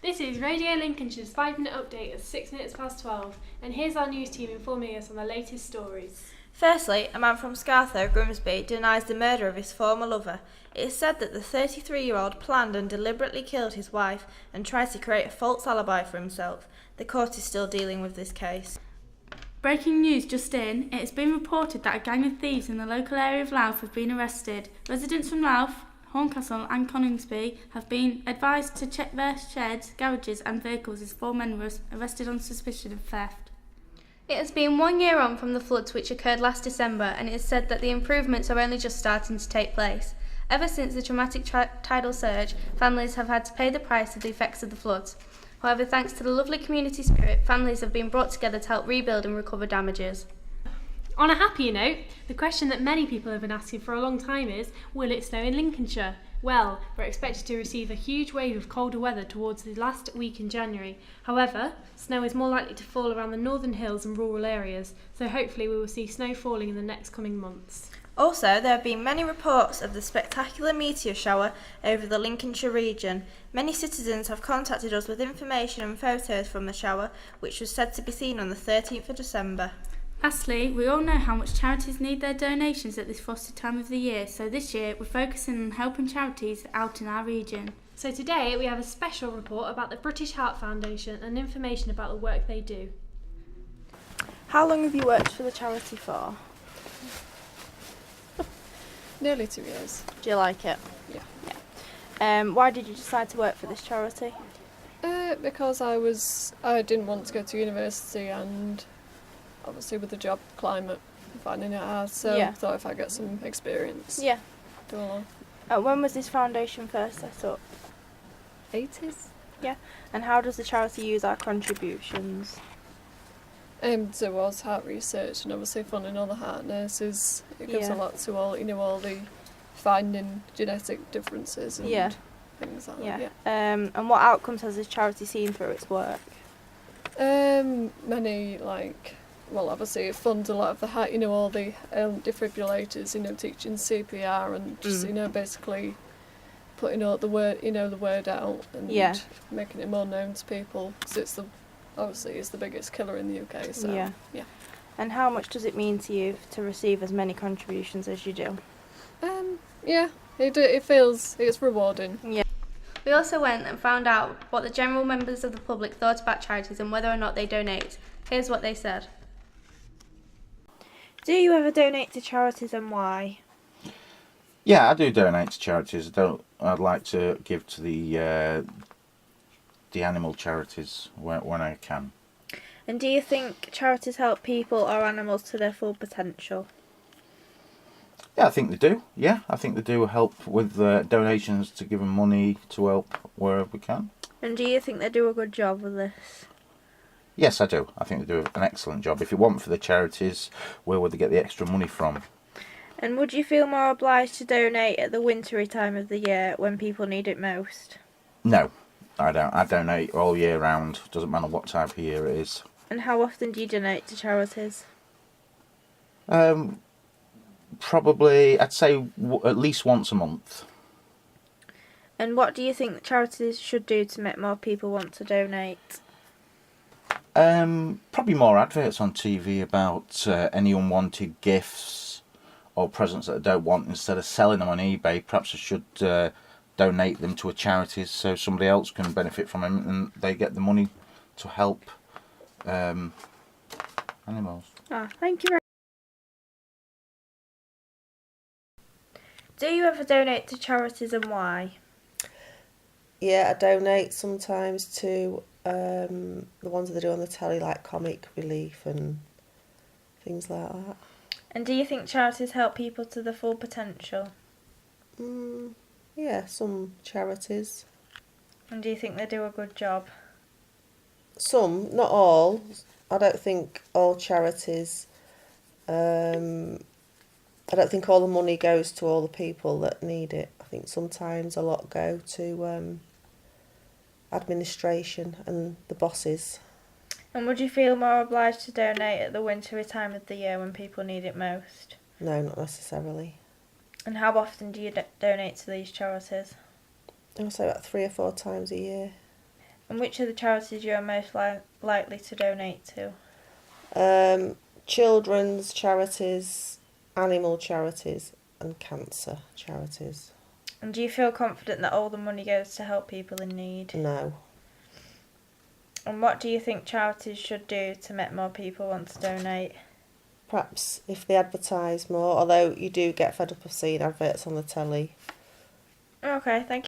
This is Radio Lincolnshire's 5-minute update at 6 minutes past 12, and here's our news team informing us on the latest stories. Firstly, a man from Scartho, Grimsby, denies the murder of his former lover. It is said that the 33-year-old planned and deliberately killed his wife and tried to create a false alibi for himself. The court is still dealing with this case. Breaking news just in, it has been reported that a gang of thieves in the local area of Louth have been arrested. Residents from Louth, Horncastle and Coningsby have been advised to check their sheds, garages and vehicles as 4 men were arrested on suspicion of theft. It has been 1 year on from the floods which occurred last December, and it is said that the improvements are only just starting to take place. Ever since the dramatic tidal surge, families have had to pay the price of the effects of the floods. However, thanks to the lovely community spirit, families have been brought together to help rebuild and recover damages. On a happier note, the question that many people have been asking for a long time is, will it snow in Lincolnshire? Well, we're expected to receive a huge wave of colder weather towards the last week in January. However, snow is more likely to fall around the northern hills and rural areas, so hopefully we will see snow falling in the next coming months. Also, there have been many reports of the spectacular meteor shower over the Lincolnshire region. Many citizens have contacted us with information and photos from the shower, which was said to be seen on the 13th of December. Lastly, we all know how much charities need their donations at this frosty time of the year, so this year we're focusing on helping charities out in our region. So today we have a special report about the British Heart Foundation and information about the work they do. How long have you worked for the charity for? Nearly 2 years. Do you like it? Yeah. Why did you decide to work for this charity? Because I didn't want to go to university, and obviously with the job climate, I'm finding it hard, so Yeah. I thought if I get some experience, Yeah. go along. When was this foundation first set up? 80s? And how does the charity use our contributions? Towards heart research and obviously funding all the heart nurses. It gives Yeah. a lot to all the finding genetic differences and Yeah. things like Yeah. that. And what outcomes has this charity seen through its work? Many obviously it funds a lot of the heart, all the defibrillators, teaching CPR and just, basically putting all the word out and Yeah. making it more known to people, because it's the biggest killer in the UK. So Yeah. And how much does it mean to you to receive as many contributions as you do? it feels it's rewarding. We also went and found out what the general members of the public thought about charities and whether or not they donate. Here's what they said. Do you ever donate to charities and why? Yeah, I do donate to charities. I'd like to give to the animal charities when I can. And do you think charities help people or animals to their full potential? Yeah, I think they do. Yeah, I think they do help with donations, to give them money to help wherever we can. And do you think they do a good job with this? Yes, I do. I think they do an excellent job. If it weren't for the charities, where would they get the extra money from? And would you feel more obliged to donate at the wintry time of the year when people need it most? No, I don't. I donate all year round. Doesn't matter what type of year it is. And how often do you donate to charities? Probably, I'd say at least once a month. And what do you think that charities should do to make more people want to donate? Probably more adverts on TV about any unwanted gifts or presents that I don't want. Instead of selling them on eBay, perhaps I should donate them to a charity so somebody else can benefit from them and they get the money to help animals. Thank you very much. Do you ever donate to charities and why? Yeah, I donate sometimes to the ones that they do on the telly, like Comic Relief and things like that. And do you think charities help people to their full potential? Yeah, some charities. And do you think they do a good job? Some, not all. I don't think all charities. I don't think all the money goes to all the people that need it. I think sometimes a lot go to administration and the bosses. And would you feel more obliged to donate at the wintry time of the year when people need it most? No, not necessarily. And how often do you donate to these charities? I would say about 3 or 4 times a year. And which are the charities you're most likely to donate to? Children's charities, animal charities, and cancer charities. And do you feel confident that all the money goes to help people in need? No. And what do you think charities should do to make more people want to donate? Perhaps if they advertise more, although you do get fed up of seeing adverts on the telly. Okay, thank you.